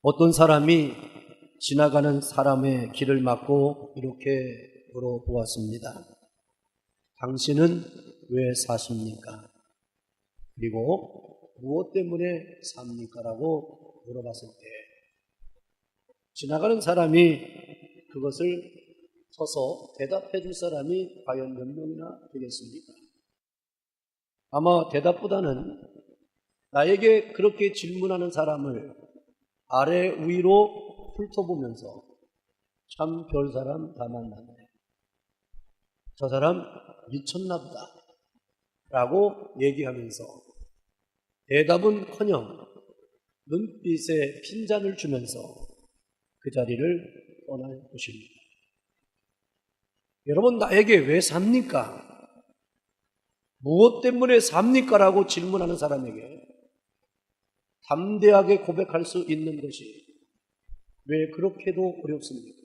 어떤 사람이 지나가는 사람의 길을 막고 이렇게 물어보았습니다. 당신은 왜 사십니까? 그리고 무엇 때문에 삽니까? 라고 물어봤을 때 지나가는 사람이 그것을 서서 대답해 줄 사람이 과연 몇 명이나 되겠습니까? 아마 대답보다는 나에게 그렇게 질문하는 사람을 아래 위로 훑어보면서 참 별 사람 다 만났네, 저 사람 미쳤나 보다 라고 얘기하면서 대답은커녕 눈빛에 핀잔을 주면서 그 자리를 떠날 것입니다. 여러분, 나에게 왜 삽니까? 무엇 때문에 삽니까? 라고 질문하는 사람에게 담대하게 고백할 수 있는 것이 왜 그렇게도 어렵습니까?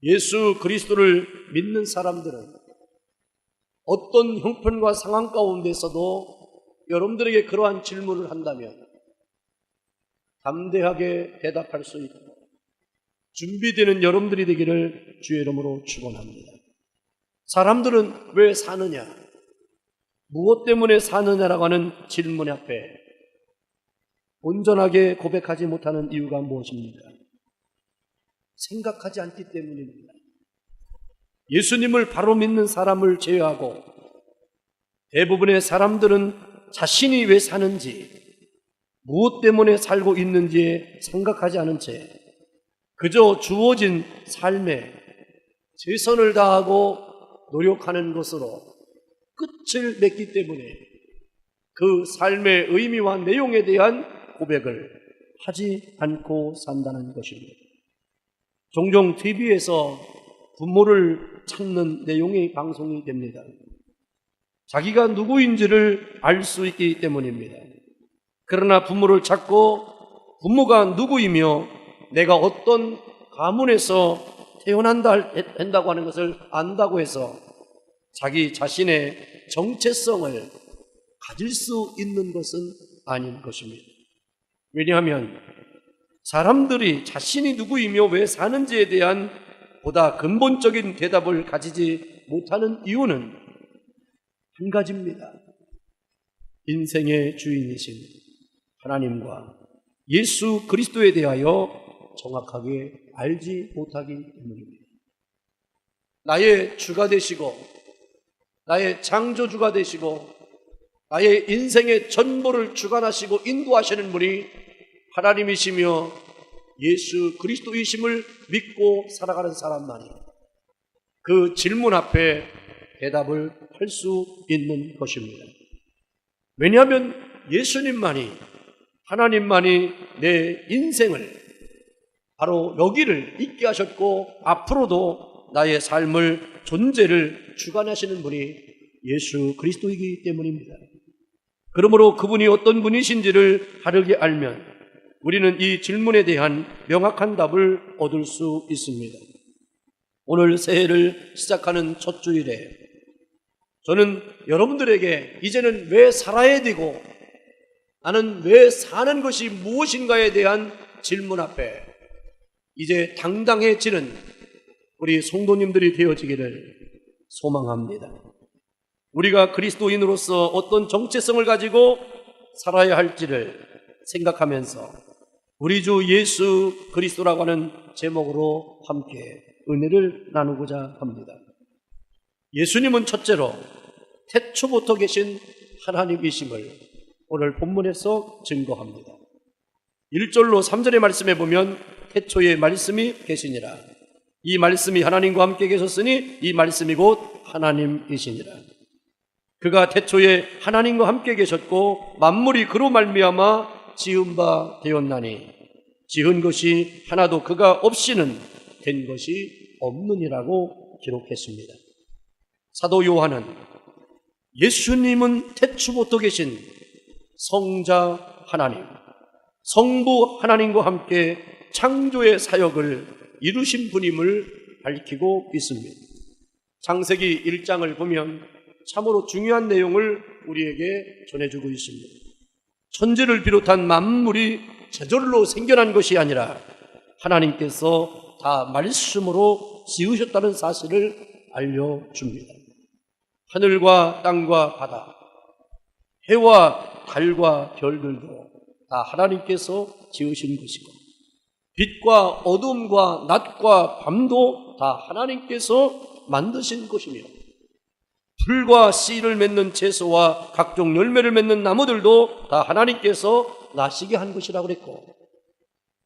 예수 그리스도를 믿는 사람들은 어떤 형편과 상황 가운데서도 여러분들에게 그러한 질문을 한다면 담대하게 대답할 수 있고 준비되는 여러분들이 되기를 주의 이름으로 축원합니다. 사람들은 왜 사느냐, 무엇 때문에 사느냐라고 하는 질문 앞에 온전하게 고백하지 못하는 이유가 무엇입니까? 생각하지 않기 때문입니다. 예수님을 바로 믿는 사람을 제외하고 대부분의 사람들은 자신이 왜 사는지, 무엇 때문에 살고 있는지에 생각하지 않은 채 그저 주어진 삶에 최선을 다하고 노력하는 것으로 끝을 맺기 때문에 그 삶의 의미와 내용에 대한 고백을 하지 않고 산다는 것입니다. 종종 TV에서 부모를 찾는 내용이 방송이 됩니다. 자기가 누구인지를 알 수 있기 때문입니다. 그러나 부모를 찾고 부모가 누구이며 내가 어떤 가문에서 태어난다고 하는 것을 안다고 해서 자기 자신의 정체성을 가질 수 있는 것은 아닌 것입니다. 왜냐하면 사람들이 자신이 누구이며 왜 사는지에 대한 보다 근본적인 대답을 가지지 못하는 이유는 한 가지입니다. 인생의 주인이신 하나님과 예수 그리스도에 대하여 정확하게 알지 못하기 때문입니다. 나의 주가 되시고 나의 창조주가 되시고 나의 인생의 전부를 주관하시고 인도하시는 분이 하나님이시며 예수 그리스도이심을 믿고 살아가는 사람만이 그 질문 앞에 대답을 할 수 있는 것입니다. 왜냐하면 예수님만이, 하나님만이 내 인생을 바로 여기를 있게 하셨고 앞으로도 나의 삶을, 존재를 주관하시는 분이 예수 그리스도이기 때문입니다. 그러므로 그분이 어떤 분이신지를 바르게 알면 우리는 이 질문에 대한 명확한 답을 얻을 수 있습니다. 오늘 새해를 시작하는 첫 주일에 저는 여러분들에게 이제는 왜 살아야 되고 나는 왜 사는 것이 무엇인가에 대한 질문 앞에 이제 당당해지는 우리 성도님들이 되어지기를 소망합니다. 우리가 그리스도인으로서 어떤 정체성을 가지고 살아야 할지를 생각하면서 우리 주 예수 그리스도라고 하는 제목으로 함께 은혜를 나누고자 합니다. 예수님은 첫째로 태초부터 계신 하나님이심을 오늘 본문에서 증거합니다. 1절로 3절의 말씀에 보면 태초에 말씀이 계시니라. 이 말씀이 하나님과 함께 계셨으니 이 말씀이 곧 하나님이시니라. 그가 태초에 하나님과 함께 계셨고 만물이 그로 말미암아 지은 바 되었나니 지은 것이 하나도 그가 없이는 된 것이 없느니라고 기록했습니다. 사도 요한은 예수님은 태초부터 계신 성자 하나님, 성부 하나님과 함께 창조의 사역을 이루신 분임을 밝히고 있습니다. 창세기 1장을 보면 참으로 중요한 내용을 우리에게 전해주고 있습니다. 천지를 비롯한 만물이 저절로 생겨난 것이 아니라 하나님께서 다 말씀으로 지으셨다는 사실을 알려줍니다. 하늘과 땅과 바다, 해와 달과 별들도 다 하나님께서 지으신 것이고, 빛과 어둠과 낮과 밤도 다 하나님께서 만드신 것이며, 풀과 씨를 맺는 채소와 각종 열매를 맺는 나무들도 다 하나님께서 나시게 한 것이라고 그랬고,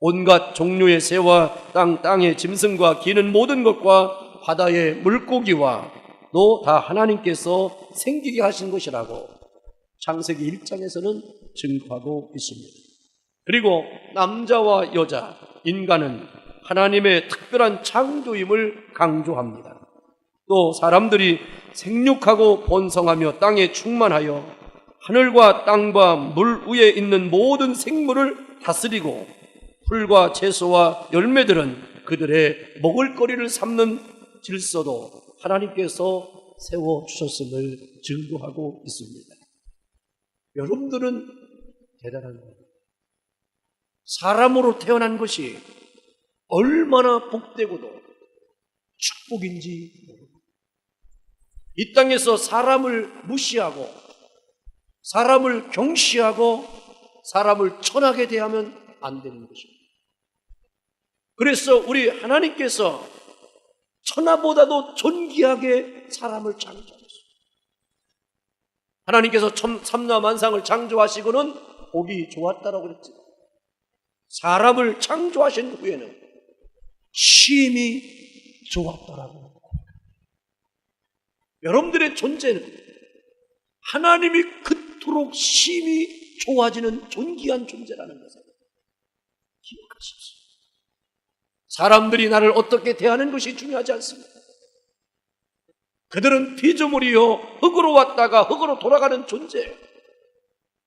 온갖 종류의 새와 땅의 짐승과 기는 모든 것과 바다의 물고기와 또 다 하나님께서 생기게 하신 것이라고 창세기 1장에서는 증거하고 있습니다. 그리고 남자와 여자, 인간은 하나님의 특별한 창조임을 강조합니다. 또 사람들이 생육하고 번성하며 땅에 충만하여 하늘과 땅과 물 위에 있는 모든 생물을 다스리고, 풀과 채소와 열매들은 그들의 먹을거리를 삼는 질서도 하나님께서 세워주셨음을 증거하고 있습니다. 여러분들은 대단한 거예요. 사람으로 태어난 것이 얼마나 복되고도 축복인지 모릅니다. 이 땅에서 사람을 무시하고 사람을 경시하고 사람을 천하게 대하면 안 되는 것입니다. 그래서 우리 하나님께서 천하보다도 존귀하게 사람을 창조하셨습니다. 하나님께서 삼라 만상을 창조하시고는 보기 좋았다라고 그랬지. 사람을 창조하신 후에는 심히 좋았다라고. 여러분들의 존재는 하나님이 그토록 심히 좋아지는 존귀한 존재라는 것을 기억하십시오. 사람들이 나를 어떻게 대하는 것이 중요하지 않습니다. 그들은 피조물이요 흙으로 왔다가 흙으로 돌아가는 존재,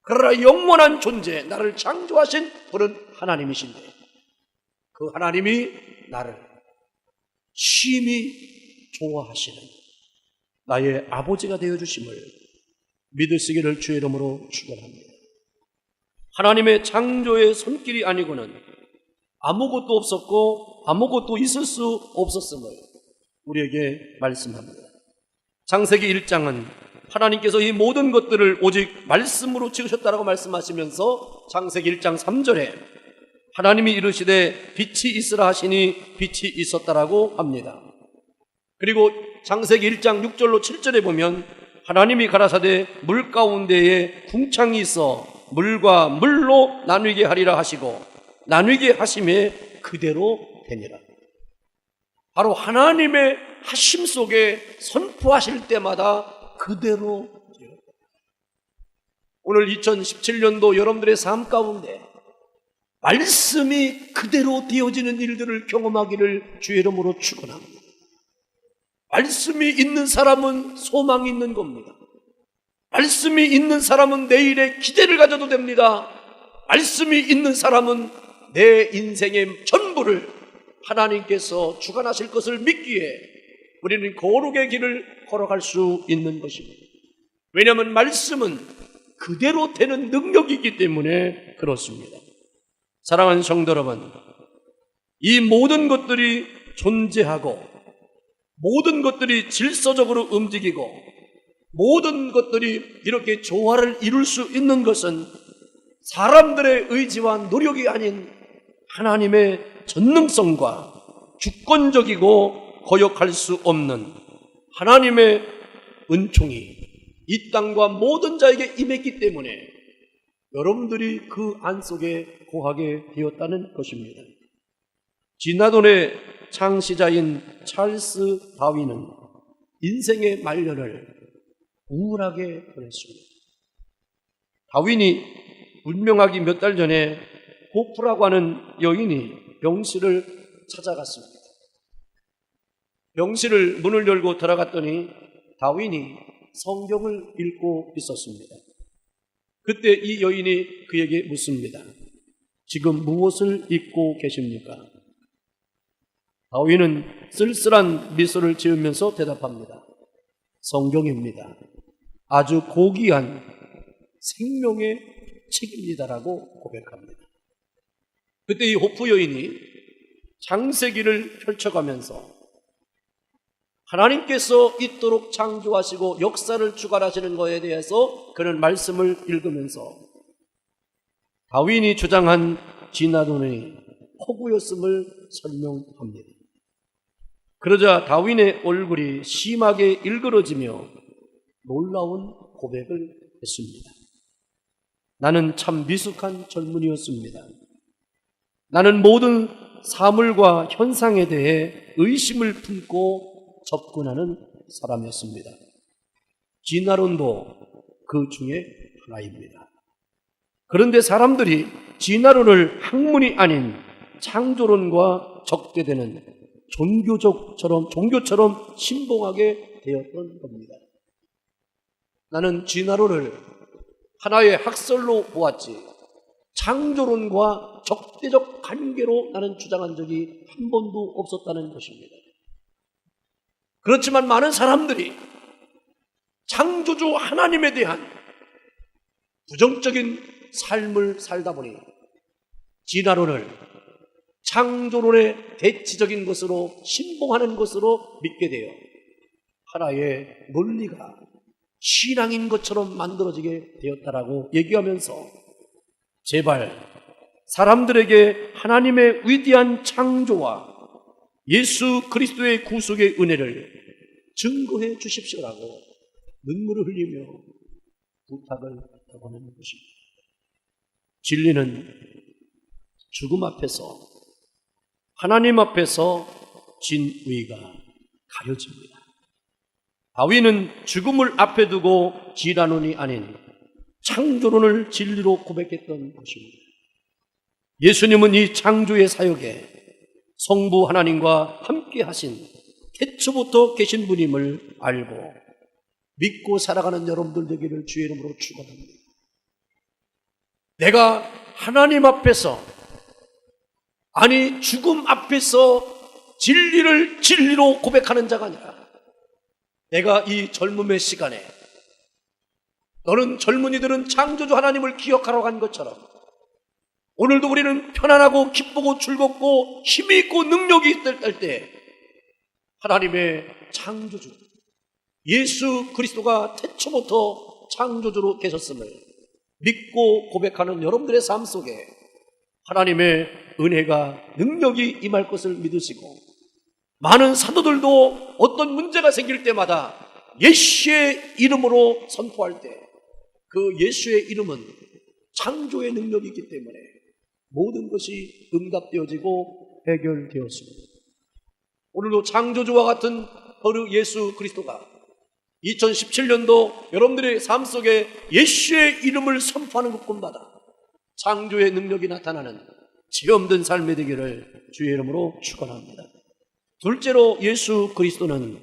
그러나 영원한 존재, 나를 창조하신 분은 하나님이신데, 그 하나님이 나를 심히 좋아하시는 나의 아버지가 되어주심을 믿으시기를 주의 이름으로 축원합니다. 하나님의 창조의 손길이 아니고는 아무것도 없었고 아무것도 있을 수 없었음을 우리에게 말씀합니다. 창세기 1장은 하나님께서 이 모든 것들을 오직 말씀으로 지으셨다라고 말씀하시면서 창세기 1장 3절에 하나님이 이르시되 빛이 있으라 하시니 빛이 있었다라고 합니다. 그리고 창세기 1장 6절로 7절에 보면 하나님이 가라사대 물 가운데에 궁창이 있어 물과 물로 나누게 하리라 하시고 나누게 하심에 그대로 되니라. 바로 하나님의 하심 속에 선포하실 때마다 그대로 되었다. 오늘 2017년도 여러분들의 삶 가운데 말씀이 그대로 되어지는 일들을 경험하기를 주의 이름으로 축원합니다. 말씀이 있는 사람은 소망이 있는 겁니다. 말씀이 있는 사람은 내일에 기대를 가져도 됩니다. 말씀이 있는 사람은 내 인생의 전부를 하나님께서 주관하실 것을 믿기에 우리는 거룩의 길을 걸어갈 수 있는 것입니다. 왜냐하면 말씀은 그대로 되는 능력이기 때문에 그렇습니다. 사랑하는 성도 여러분, 이 모든 것들이 존재하고 모든 것들이 질서적으로 움직이고 모든 것들이 이렇게 조화를 이룰 수 있는 것은 사람들의 의지와 노력이 아닌 하나님의 전능성과 주권적이고 거역할 수 없는 하나님의 은총이 이 땅과 모든 자에게 임했기 때문에 여러분들이 그 안속에 거하게 되었다는 것입니다. 지나돈의 창시자인 찰스 다윈은 인생의 말년을 우울하게 보냈습니다. 다윈이 운명하기 몇 달 전에 호프라고 하는 여인이 병실을 찾아갔습니다. 병실을 문을 열고 들어갔더니 다윈이 성경을 읽고 있었습니다. 그때 이 여인이 그에게 묻습니다. 지금 무엇을 읽고 계십니까? 다윈은 쓸쓸한 미소를 지으면서 대답합니다. 성경입니다. 아주 고귀한 생명의 책입니다라고 고백합니다. 그때 이 호프 여인이 창세기를 펼쳐가면서 하나님께서 있도록 창조하시고 역사를 주관하시는 것에 대해서 그런 말씀을 읽으면서 다윈이 주장한 진화론의 허구였음을 설명합니다. 그러자 다윈의 얼굴이 심하게 일그러지며 놀라운 고백을 했습니다. 나는 참 미숙한 젊은이였습니다. 나는 모든 사물과 현상에 대해 의심을 품고 접근하는 사람이었습니다. 진화론도 그 중에 하나입니다. 그런데 사람들이 진화론을 학문이 아닌 창조론과 적대되는 종교처럼 신봉하게 되었던 겁니다. 나는 진화론을 하나의 학설로 보았지 창조론과 적대적 관계로 나는 주장한 적이 한 번도 없었다는 것입니다. 그렇지만 많은 사람들이 창조주 하나님에 대한 부정적인 삶을 살다 보니 진화론을 창조론의 대치적인 것으로 신봉하는 것으로 믿게 되어 하나의 논리가 신앙인 것처럼 만들어지게 되었다라고 얘기하면서 제발 사람들에게 하나님의 위대한 창조와 예수 그리스도의 구속의 은혜를 증거해 주십시오라고 눈물을 흘리며 부탁을 하는 것입니다. 진리는 죽음 앞에서 하나님 앞에서 진위가 가려집니다. 다윈은 죽음을 앞에 두고 진화론이 아닌 창조론을 진리로 고백했던 것입니다. 예수님은 이 창조의 사역에 성부 하나님과 함께 하신 태초부터 계신 분임을 알고 믿고 살아가는 여러분들 되기를 주의 이름으로 축원합니다. 내가 하나님 앞에서 아니 죽음 앞에서 진리를 진리로 고백하는 자가 아니라 내가 이 젊음의 시간에 너는 젊은이들은 창조주 하나님을 기억하러 간 것처럼 오늘도 우리는 편안하고 기쁘고 즐겁고 힘이 있고 능력이 있을 때 하나님의 창조주 예수 그리스도가 태초부터 창조주로 계셨음을 믿고 고백하는 여러분들의 삶 속에 하나님의 은혜가 능력이 임할 것을 믿으시고 많은 사도들도 어떤 문제가 생길 때마다 예수의 이름으로 선포할 때 그 예수의 이름은 창조의 능력이 있기 때문에 모든 것이 응답되어지고 해결되었습니다. 오늘도 창조주와 같은 거룩 예수 그리스도가 2017년도 여러분들의 삶 속에 예수의 이름을 선포하는 것뿐마다 창조의 능력이 나타나는 지엄든 삶이 되기를 주의 이름으로 축원합니다. 둘째로 예수 그리스도는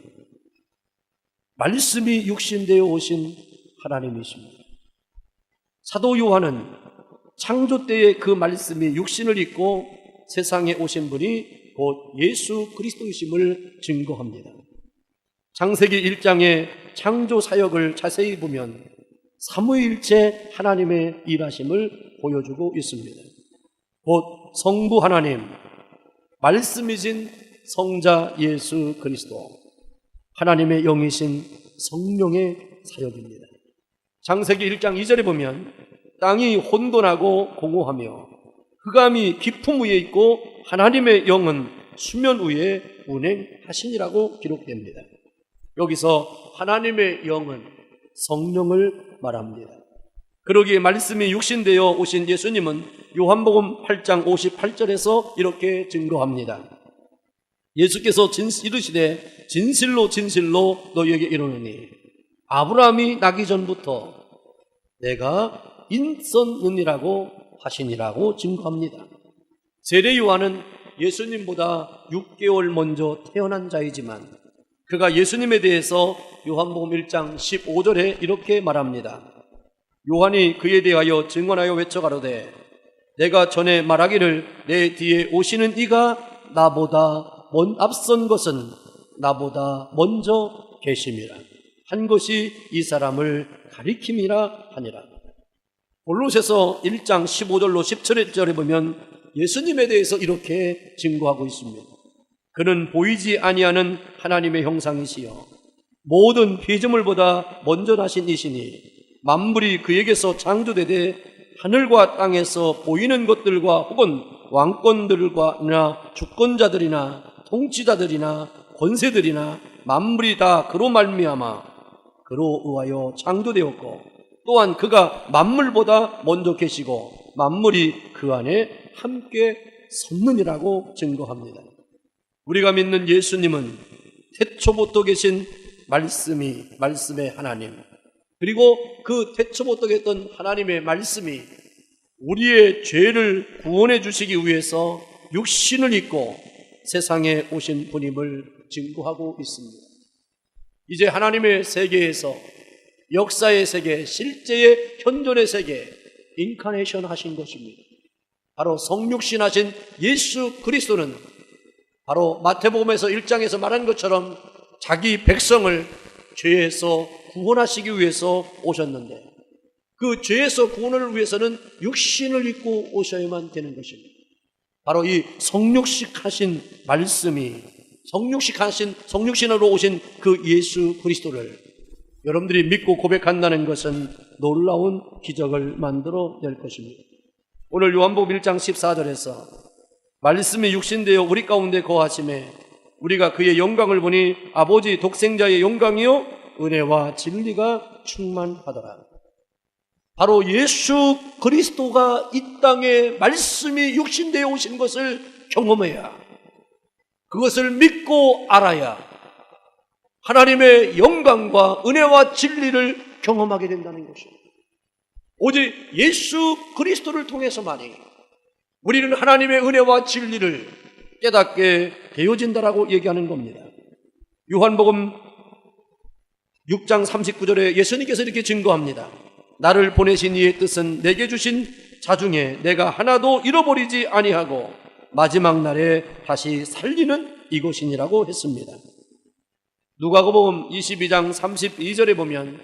말씀이 육신되어 오신 하나님이십니다. 사도 요한은 창조 때의 그 말씀이 육신을 입고 세상에 오신 분이 곧 예수 그리스도이심을 증거합니다. 창세기 1장의 창조 사역을 자세히 보면 삼위일체 하나님의 일하심을 보여주고 있습니다. 곧 성부 하나님, 말씀이신 성자 예수 그리스도, 하나님의 영이신 성령의 사역입니다. 창세기 1장 2절에 보면 땅이 혼돈하고 공허하며 흑암이 깊음 위에 있고 하나님의 영은 수면 위에 운행하시니라고 기록됩니다. 여기서 하나님의 영은 성령을 말합니다. 그러기에 말씀이 육신되어 오신 예수님은 요한복음 8장 58절에서 이렇게 증거합니다. 예수께서 이르시되 진실로 진실로 너희에게 이르노니 아브라함이 나기 전부터 내가 있었느니라고 하시니라고 증거합니다. 세례 요한은 예수님보다 6개월 먼저 태어난 자이지만 그가 예수님에 대해서 요한복음 1장 15절에 이렇게 말합니다. 요한이 그에 대하여 증언하여 외쳐가로되 내가 전에 말하기를 내 뒤에 오시는 이가 나보다 앞선 것은 나보다 먼저 계심이라 한 것이 이 사람을 가리킴이라 하니라. 골로새서 1장 15절로 17절에 보면 예수님에 대해서 이렇게 증거하고 있습니다. 그는 보이지 아니하는 하나님의 형상이시여 모든 피조물보다 먼저 나신 이시니 만물이 그에게서 창조되되 하늘과 땅에서 보이는 것들과 혹은 왕권들과 주권자들이나 통치자들이나 권세들이나 만물이 다 그로 말미암아 그로 의하여 창조되었고 또한 그가 만물보다 먼저 계시고 만물이 그 안에 함께 섰느니라고 증거합니다. 우리가 믿는 예수님은 태초부터 계신 말씀의 하나님, 그리고 그 태초부터 계셨던 하나님의 말씀이 우리의 죄를 구원해 주시기 위해서 육신을 입고 세상에 오신 분임을 증거하고 있습니다. 이제 하나님의 세계에서 역사의 세계, 실제의 현존의 세계, 인카네이션 하신 것입니다. 바로 성육신 하신 예수 그리스도는 바로 마태복음에서 1장에서 말한 것처럼 자기 백성을 죄에서 구원하시기 위해서 오셨는데 그 죄에서 구원을 위해서는 육신을 입고 오셔야만 되는 것입니다. 바로 이 성육식하신 말씀이 성육신으로 오신 그 예수 그리스도를 여러분들이 믿고 고백한다는 것은 놀라운 기적을 만들어낼 것입니다. 오늘 요한복음 1장 14절에서 말씀이 육신되어 우리 가운데 거하심에 우리가 그의 영광을 보니 아버지 독생자의 영광이요 은혜와 진리가 충만하더라. 바로 예수 그리스도가 이 땅에 말씀이 육신되어 오신 것을 경험해야, 그것을 믿고 알아야 하나님의 영광과 은혜와 진리를 경험하게 된다는 것입니다. 오직 예수 그리스도를 통해서만이 우리는 하나님의 은혜와 진리를 깨닫게 되어진다라고 얘기하는 겁니다. 요한복음 6장 39절에 예수님께서 이렇게 증거합니다. 나를 보내신 이의 뜻은 내게 주신 자 중에 내가 하나도 잃어버리지 아니하고 마지막 날에 다시 살리는 이것이니라고 했습니다. 누가복음 22장 32절에 보면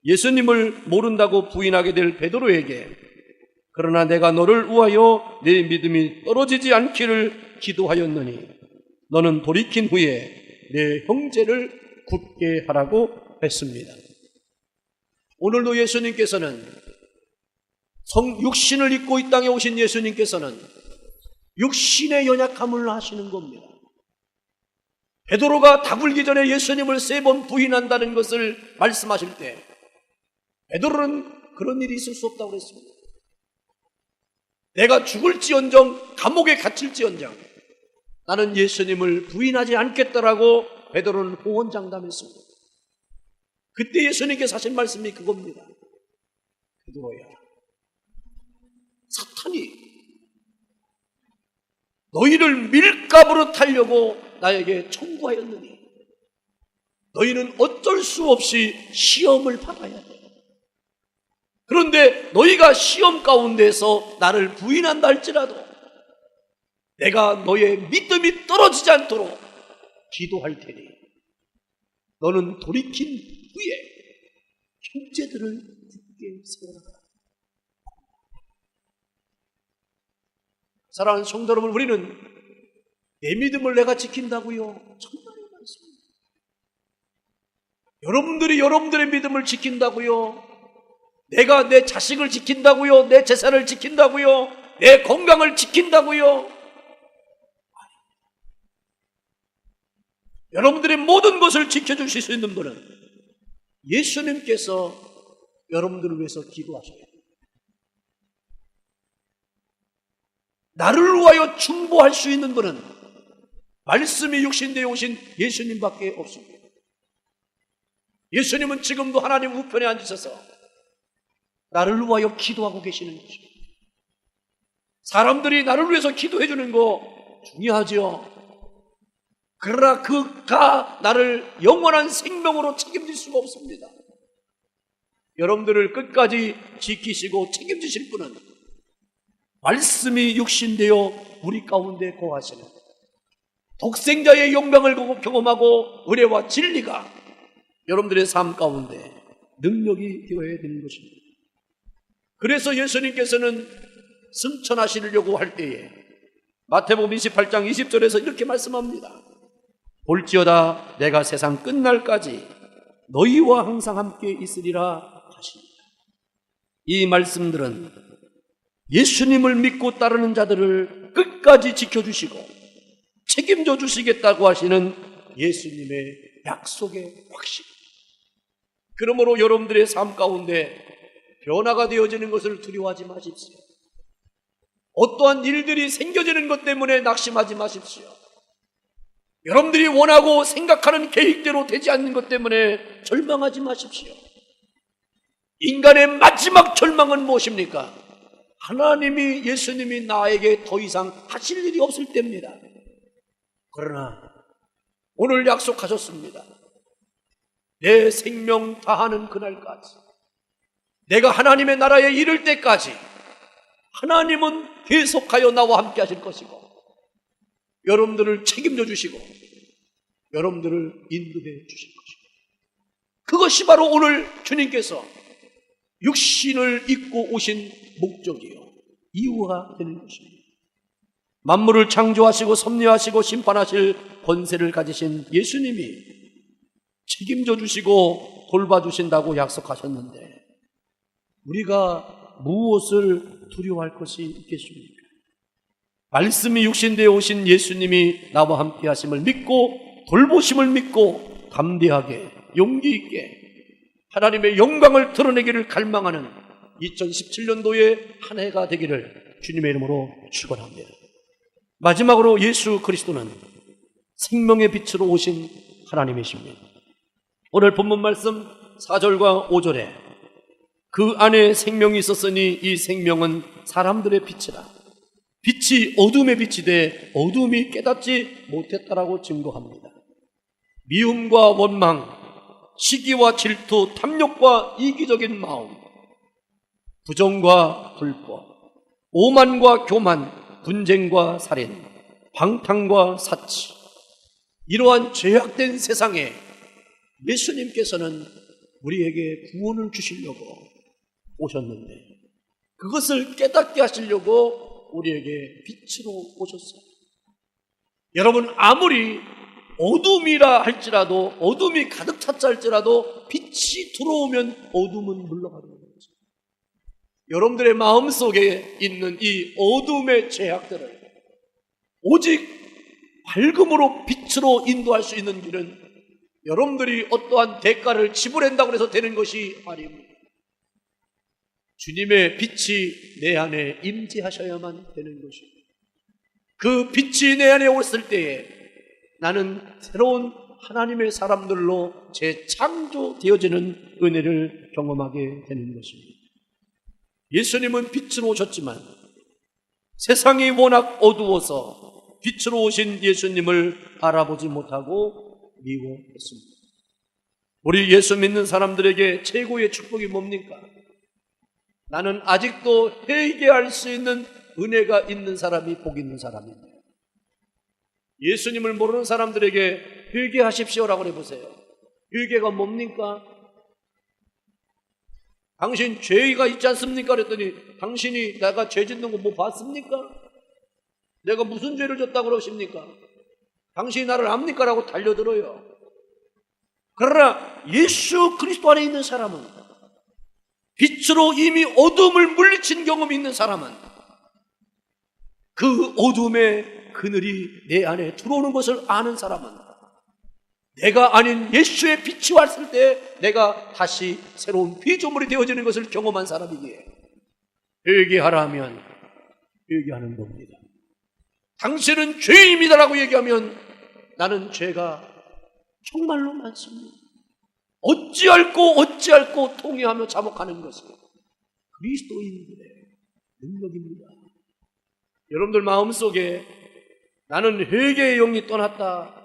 예수님을 모른다고 부인하게 될 베드로에게 그러나 내가 너를 위하여 내 믿음이 떨어지지 않기를 기도하였느니 너는 돌이킨 후에 내 형제를 굳게 하라고 했습니다. 오늘도 예수님께서는 육신을 입고 이 땅에 오신 예수님께서는 육신의 연약함을 아시는 겁니다. 베드로가 다굴기 전에 예수님을 3번 부인한다는 것을 말씀하실 때 베드로는 그런 일이 있을 수 없다고 그랬습니다. 내가 죽을지언정 감옥에 갇힐지언정 나는 예수님을 부인하지 않겠다라고 베드로는 호언장담했습니다. 그때 예수님께서 하신 말씀이 그겁니다. 베드로야, 사탄이 너희를 밀가부로 타려고 나에게 청구하였느니 너희는 어쩔 수 없이 시험을 받아야 돼. 그런데 너희가 시험 가운데서 나를 부인한다 할지라도 내가 너의 믿음이 떨어지지 않도록 기도할 테니 너는 돌이킨 후에 형제들을 굳게 세워라. 사랑하는 성도 여러분, 우리는 내 믿음을 내가 지킨다고요? 정말의 말씀입니다. 여러분들이 여러분들의 믿음을 지킨다고요? 내가 내 자식을 지킨다고요? 내 재산을 지킨다고요? 내 건강을 지킨다고요? 여러분들의 모든 것을 지켜주실 수 있는 분은 예수님께서 여러분들을 위해서 기도하셔야 돼요. 나를 위하여 중보할 수 있는 분은 말씀이 육신되어 오신 예수님밖에 없습니다. 예수님은 지금도 하나님 우편에 앉으셔서 나를 위하여 기도하고 계시는 것입니다. 사람들이 나를 위해서 기도해 주는 거 중요하죠. 그러나 그가 나를 영원한 생명으로 책임질 수가 없습니다. 여러분들을 끝까지 지키시고 책임지실 분은 말씀이 육신되어 우리 가운데 거하시는 독생자의 영광을 경험하고 은혜와 진리가 여러분들의 삶 가운데 능력이 되어야 되는 것입니다. 그래서 예수님께서는 승천하시려고 할 때에 마태복음 28장 20절에서 이렇게 말씀합니다. 볼지어다 내가 세상 끝날까지 너희와 항상 함께 있으리라 하십니다. 이 말씀들은 예수님을 믿고 따르는 자들을 끝까지 지켜주시고 책임져 주시겠다고 하시는 예수님의 약속의 확신. 그러므로 여러분들의 삶 가운데 변화가 되어지는 것을 두려워하지 마십시오. 어떠한 일들이 생겨지는 것 때문에 낙심하지 마십시오. 여러분들이 원하고 생각하는 계획대로 되지 않는 것 때문에 절망하지 마십시오. 인간의 마지막 절망은 무엇입니까? 하나님이, 예수님이 나에게 더 이상 하실 일이 없을 때입니다. 그러나 오늘 약속하셨습니다. 내 생명 다하는 그날까지, 내가 하나님의 나라에 이를 때까지 하나님은 계속하여 나와 함께 하실 것이고 여러분들을 책임져 주시고 여러분들을 인도해 주실 것이고, 그것이 바로 오늘 주님께서 육신을 입고 오신 목적이요 이유가 되는 것입니다. 만물을 창조하시고 섭리하시고 심판하실 권세를 가지신 예수님이 책임져 주시고 돌봐주신다고 약속하셨는데 우리가 무엇을 두려워할 것이 있겠습니까? 말씀이 육신되어 오신 예수님이 나와 함께 하심을 믿고 돌보심을 믿고 담대하게 용기 있게 하나님의 영광을 드러내기를 갈망하는 2017년도의 한 해가 되기를 주님의 이름으로 축원합니다. 마지막으로 예수 그리스도는 생명의 빛으로 오신 하나님이십니다. 오늘 본문 말씀 4절과 5절에 그 안에 생명이 있었으니 이 생명은 사람들의 빛이라. 빛이 어둠의 빛이 돼 어둠이 깨닫지 못했다라고 증거합니다. 미움과 원망, 시기와 질투, 탐욕과 이기적인 마음, 부정과 불법, 오만과 교만, 분쟁과 살인, 방탕과 사치, 이러한 죄악된 세상에 예수님께서는 우리에게 구원을 주시려고 오셨는데 그것을 깨닫게 하시려고 우리에게 빛으로 오셨어요. 여러분, 아무리 어둠이라 할지라도, 어둠이 가득 찼자 할지라도 빛이 들어오면 어둠은 물러가는 거죠. 여러분들의 마음속에 있는 이 어둠의 죄악들을 오직 밝음으로 빛으로 인도할 수 있는 길은 여러분들이 어떠한 대가를 지불한다고 해서 되는 것이 아닙니다. 주님의 빛이 내 안에 임재하셔야만 되는 것입니다. 그 빛이 내 안에 왔을 때에 나는 새로운 하나님의 사람들로 재창조되어지는 은혜를 경험하게 되는 것입니다. 예수님은 빛으로 오셨지만 세상이 워낙 어두워서 빛으로 오신 예수님을 알아보지 못하고 미워했습니다. 우리 예수 믿는 사람들에게 최고의 축복이 뭡니까? 나는 아직도 회개할 수 있는 은혜가 있는 사람이 복 있는 사람입니다. 예수님을 모르는 사람들에게 회개하십시오라고 해보세요. 회개가 뭡니까? 당신 죄가 있지 않습니까? 그랬더니 당신이 내가 죄 짓는 거 뭐 봤습니까? 내가 무슨 죄를 졌다고 그러십니까? 당신이 나를 압니까? 라고 달려들어요. 그러나 예수 그리스도 안에 있는 사람은, 빛으로 이미 어둠을 물리친 경험이 있는 사람은 그 어둠의 그늘이 내 안에 들어오는 것을 아는 사람은 내가 아닌 예수의 빛이 왔을 때 내가 다시 새로운 피조물이 되어지는 것을 경험한 사람이기에 회개하라 하면 회개하는 겁니다. 당신은 죄인입니다라고 얘기하면 나는 죄가 정말로 많습니다. 어찌할꼬 통회하며 자복하는 것이 그리스도인들의 능력입니다. 여러분들 마음속에 나는 회개의 영이 떠났다,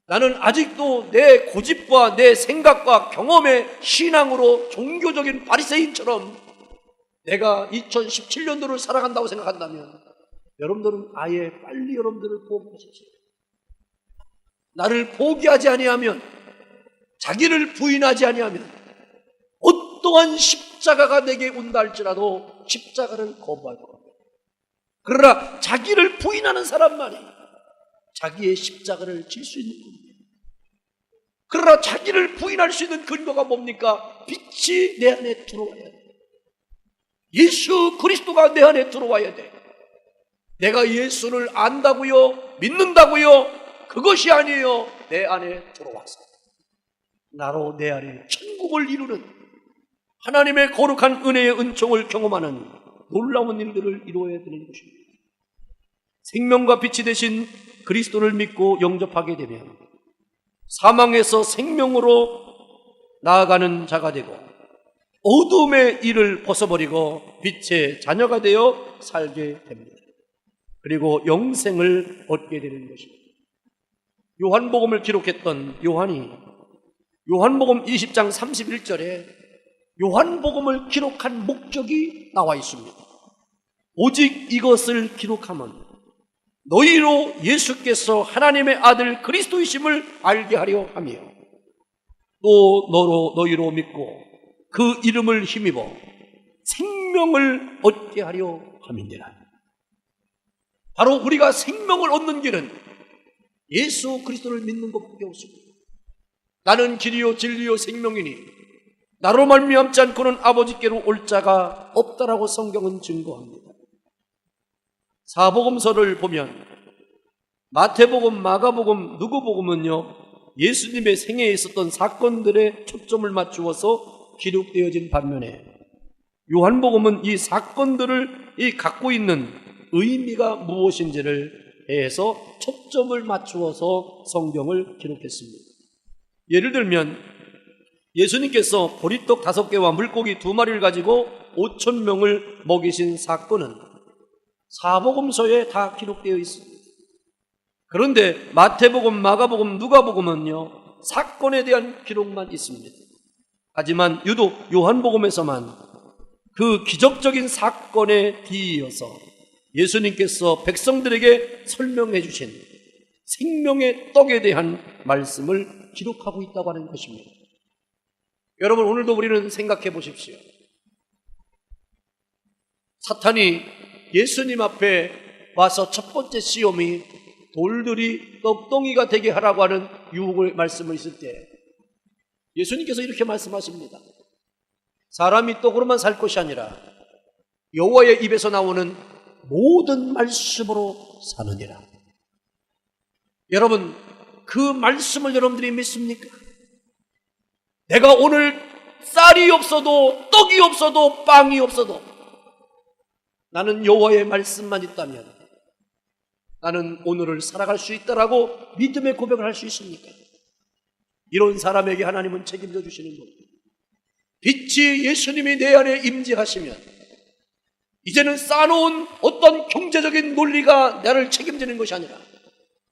나는 아직도 내 고집과 내 생각과 경험의 신앙으로 종교적인 바리새인처럼 내가 2017년도를 살아간다고 생각한다면 여러분들은 아예 빨리 여러분들을 포기하십시오. 나를 포기하지 아니하면, 자기를 부인하지 아니하면 어떠한 십자가가 내게 온다 할지라도 십자가를 거부할 겁니다. 그러나 자기를 부인하는 사람만이 자기의 십자가를 질 수 있는 겁니다. 그러나 자기를 부인할 수 있는 근거가 뭡니까? 빛이 내 안에 들어와야 돼. 예수 그리스도가 내 안에 들어와야 돼. 내가 예수를 안다고요? 믿는다고요? 그것이 아니에요. 내 안에 들어와서 나로 내 안에 천국을 이루는 하나님의 거룩한 은혜의 은총을 경험하는 놀라운 일들을 이루어야 되는 것입니다. 생명과 빛이 되신 그리스도를 믿고 영접하게 되면 사망에서 생명으로 나아가는 자가 되고 어둠의 일을 벗어버리고 빛의 자녀가 되어 살게 됩니다. 그리고 영생을 얻게 되는 것입니다. 요한복음을 기록했던 요한이 요한복음 20장 31절에 요한복음을 기록한 목적이 나와 있습니다. 오직 이것을 기록하면 너희로 예수께서 하나님의 아들 그리스도이심을 알게 하려 하며 또 너희로 믿고 그 이름을 힘입어 생명을 얻게 하려 함이니라. 바로 우리가 생명을 얻는 길은 예수 그리스도를 믿는 것밖에 없습니다. 나는 길이요 진리요 생명이니 나로 말미암지 않고는 아버지께로 올 자가 없다라고 성경은 증거합니다. 사복음서를 보면 마태복음, 마가복음, 누구복음은요 예수님의 생애에 있었던 사건들에 초점을 맞추어서 기록되어진 반면에 요한복음은 이 사건들을 갖고 있는 의미가 무엇인지를 해서 초점을 맞추어서 성경을 기록했습니다. 예를 들면 예수님께서 보리떡 5개와 물고기 2마리를 가지고 5,000명을 먹이신 사건은 사복음서에 다 기록되어 있습니다. 그런데 마태복음, 마가복음, 누가복음은요 사건에 대한 기록만 있습니다. 하지만 유독 요한복음에서만 그 기적적인 사건에 뒤이어서 예수님께서 백성들에게 설명해 주신 생명의 떡에 대한 말씀을 기록하고 있다고 하는 것입니다. 여러분, 오늘도 우리는 생각해 보십시오. 사탄이 예수님 앞에 와서 첫 번째 시험이 돌들이 떡덩이가 되게 하라고 하는 유혹을 말씀을 있을 때 예수님께서 이렇게 말씀하십니다. 사람이 떡으로만 살 것이 아니라 여호와의 입에서 나오는 모든 말씀으로 사느니라. 여러분, 그 말씀을 여러분들이 믿습니까? 내가 오늘 쌀이 없어도 떡이 없어도 빵이 없어도 나는 여호와의 말씀만 있다면 나는 오늘을 살아갈 수 있다라고 믿음의 고백을 할 수 있습니까? 이런 사람에게 하나님은 책임져 주시는 겁니다. 빛이 예수님이 내 안에 임재하시면 이제는 쌓아놓은 어떤 경제적인 논리가 나를 책임지는 것이 아니라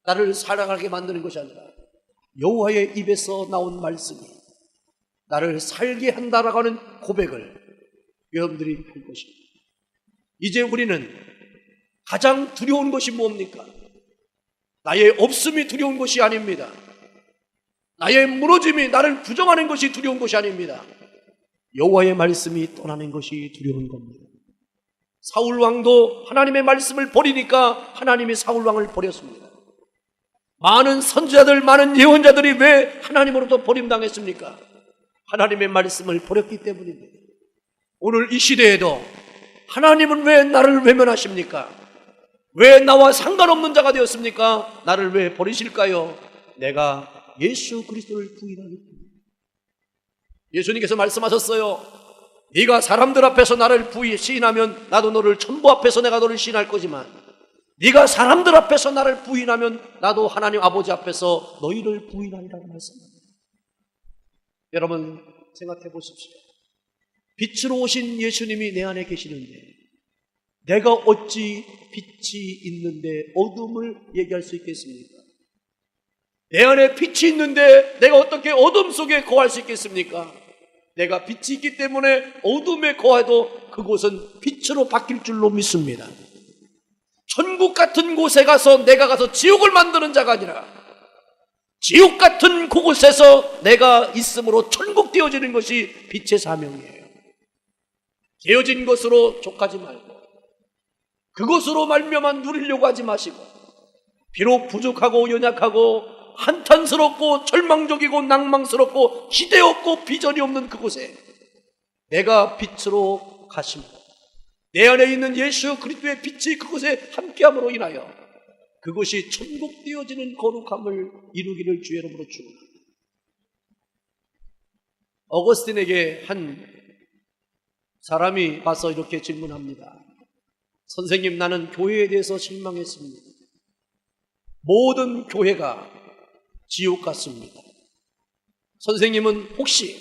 나를 살아가게 만드는 것이 아니라 여호와의 입에서 나온 말씀이 나를 살게 한다라고 하는 고백을 여러분들이 할 것입니다. 이제 우리는 가장 두려운 것이 뭡니까? 나의 없음이 두려운 것이 아닙니다. 나의 무너짐이 나를 부정하는 것이 두려운 것이 아닙니다. 여호와의 말씀이 떠나는 것이 두려운 겁니다. 사울왕도 하나님의 말씀을 버리니까 하나님이 사울왕을 버렸습니다. 많은 선지자들, 많은 예언자들이 왜 하나님으로부터 버림당했습니까? 하나님의 말씀을 버렸기 때문입니다. 오늘 이 시대에도 하나님은 왜 나를 외면하십니까? 왜 나와 상관없는 자가 되었습니까? 나를 왜 버리실까요? 내가 예수 그리스도를 부인하기 때문에. 예수님께서 말씀하셨어요. 네가 사람들 앞에서 나를 시인하면 나도 너를 천부 앞에서 내가 너를 시인할 거지만 네가 사람들 앞에서 나를 부인하면 나도 하나님 아버지 앞에서 너희를 부인하리라고 말씀합니다. 여러분, 생각해 보십시오. 빛으로 오신 예수님이 내 안에 계시는데 내가 어찌 빛이 있는데 어둠을 얘기할 수 있겠습니까? 내 안에 빛이 있는데 내가 어떻게 어둠 속에 거할 수 있겠습니까? 내가 빛이 있기 때문에 어둠에 거해도 그곳은 빛으로 바뀔 줄로 믿습니다. 천국 같은 곳에 가서 내가 가서 지옥을 만드는 자가 아니라 지옥 같은 그곳에서 내가 있음으로 천국 되어지는 것이 빛의 사명이에요. 되어진 것으로 족하지 말고 그것으로 말미암아 누리려고 하지 마시고, 비록 부족하고 연약하고 한탄스럽고 절망적이고 낭망스럽고 기대 없고 비전이 없는 그곳에 내가 빛으로 가심으로, 내 안에 있는 예수 그리스도의 빛이 그곳에 함께함으로 인하여 그것이 천국 되어지는 거룩함을 이루기를 주의 이름으로 축원합니다. 어거스틴에게 한 사람이 와서 이렇게 질문합니다. 선생님, 나는 교회에 대해서 실망했습니다. 모든 교회가 지옥 같습니다. 선생님은 혹시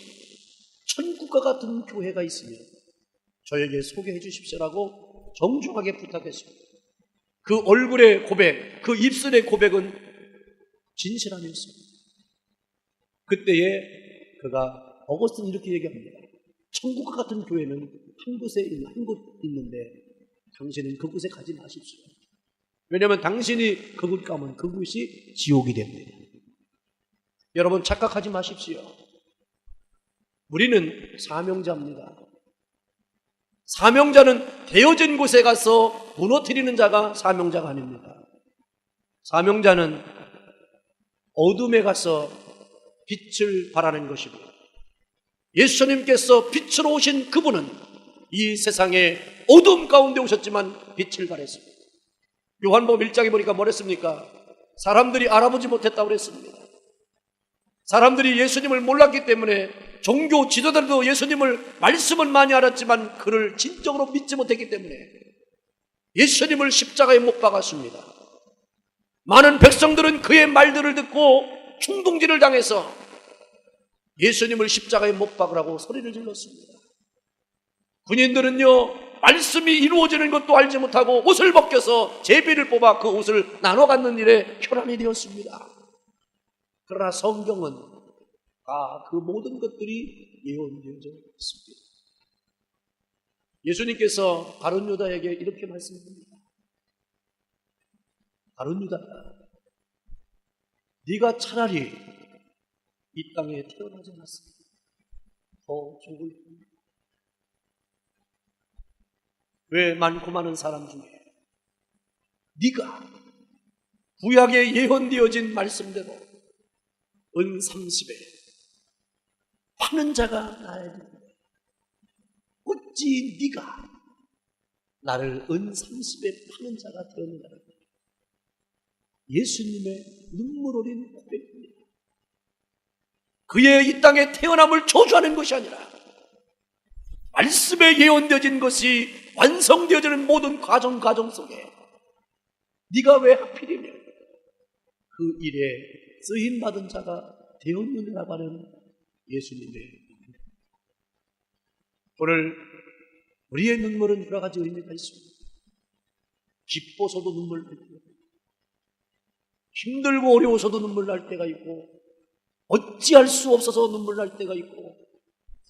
천국과 같은 교회가 있으면 저에게 소개해 주십시오라고 정중하게 부탁했습니다. 그 얼굴의 고백, 그 입술의 고백은 진실함이었습니다. 그때에 그가 어거스틴 이렇게 얘기합니다. 천국과 같은 교회는 한 곳에 한 곳 있는데 당신은 그곳에 가지 마십시오. 왜냐하면 당신이 그곳 가면 그곳이 지옥이 됩니다. 여러분, 착각하지 마십시오. 우리는 사명자입니다. 사명자는 되어진 곳에 가서 무너뜨리는 자가 사명자가 아닙니다. 사명자는 어둠에 가서 빛을 발하는 것이고, 예수님께서 빛으로 오신 그분은 이 세상에 어둠 가운데 오셨지만 빛을 발했습니다. 요한복음 1장에 보니까 뭐랬습니까? 사람들이 알아보지 못했다고 그랬습니다. 사람들이 예수님을 몰랐기 때문에 종교 지도자들도 예수님을 말씀을 많이 알았지만 그를 진정으로 믿지 못했기 때문에 예수님을 십자가에 못 박았습니다. 많은 백성들은 그의 말들을 듣고 충동질을 당해서 예수님을 십자가에 못 박으라고 소리를 질렀습니다. 군인들은요, 말씀이 이루어지는 것도 알지 못하고 옷을 벗겨서 제비를 뽑아 그 옷을 나눠 갖는 일에 혈안이 되었습니다. 그러나 성경은 그 모든 것들이 예언되어져 있습니다. 예수님께서 가룟 유다에게 이렇게 말씀합니다. 가룟 유다야, 네가 차라리 이 땅에 태어나지 않았으면 더 죽을 뿐이다. 왜 많고 많은 사람 중에 네가 구약에 예언되어진 말씀대로 은 30에 파는 자가 나야 되는데 어찌 네가 나를 은 30에 파는 자가 되었느냐. 예수님의 눈물 어린 고백입니다. 그의 이 땅에 태어남을 저주하는 것이 아니라 말씀에 예언되어진 것이 완성되어지는 모든 과정 속에 네가 왜 하필이면 그 일에 쓰임받은 자가 되었느냐고 하는 예수님의 오늘 우리의 눈물은 여러 가지 의미가 있습니다. 기뻐서도 눈물 날 때가 있고, 힘들고 어려워서도 눈물 날 때가 있고, 어찌할 수 없어서 눈물 날 때가 있고,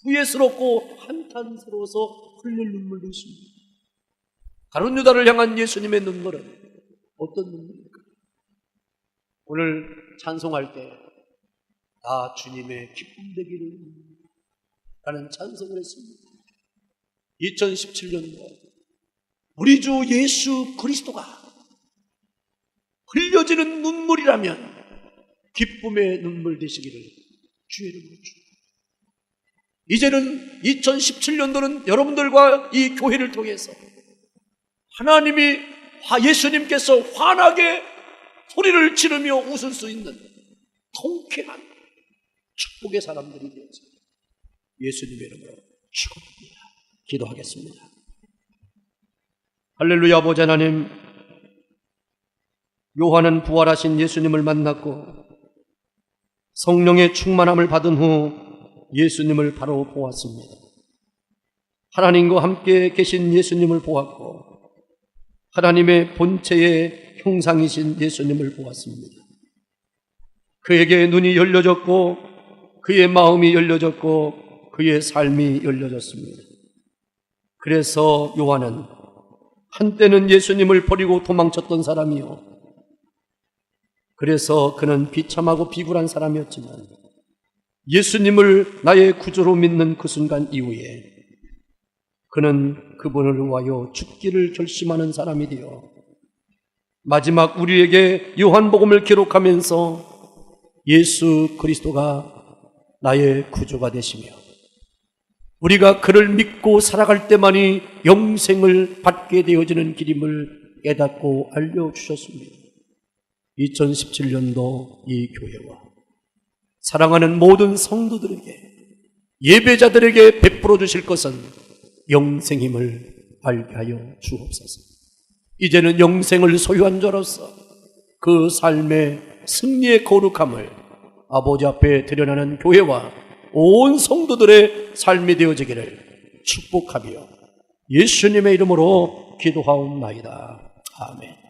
후회스럽고 한탄스러워서 흘릴 눈물도 있습니다. 가룟 유다를 향한 예수님의 눈물은 어떤 눈물입니까? 오늘 찬송할 때 다 주님의 기쁨 되기를 라는 찬송을 했습니다. 2017년도 우리 주 예수 그리스도가 흘려지는 눈물이라면 기쁨의 눈물 되시기를 주의 이름으로 축원합니다. 이제는 2017년도는 여러분들과 이 교회를 통해서 하나님이 예수님께서 환하게 소리를 지르며 웃을 수 있는 통쾌한 축복의 사람들이 되어서 예수님의 이름으로 축원합니다. 기도하겠습니다. 할렐루야. 아버지 하나님, 요한은 부활하신 예수님을 만났고 성령의 충만함을 받은 후 예수님을 바로 보았습니다. 하나님과 함께 계신 예수님을 보았고 하나님의 본체의 형상이신 예수님을 보았습니다. 그에게 눈이 열려졌고 그의 마음이 열려졌고 그의 삶이 열려졌습니다. 그래서 요한은 한때는 예수님을 버리고 도망쳤던 사람이요, 그래서 그는 비참하고 비굴한 사람이었지만 예수님을 나의 구주로 믿는 그 순간 이후에 그는 그분을 위하여 죽기를 결심하는 사람이 되어 마지막 우리에게 요한복음을 기록하면서 예수 그리스도가 나의 구주가 되시며 우리가 그를 믿고 살아갈 때만이 영생을 받게 되어지는 길임을 깨닫고 알려주셨습니다. 2017년도 이 교회와 사랑하는 모든 성도들에게 예배자들에게 베풀어 주실 것은 영생임을 알게 하여 주옵소서. 이제는 영생을 소유한 자로서 그 삶의 승리의 거룩함을 아버지 앞에 드러나는 교회와 온 성도들의 삶이 되어지기를 축복하며 예수님의 이름으로 기도하옵나이다. 아멘.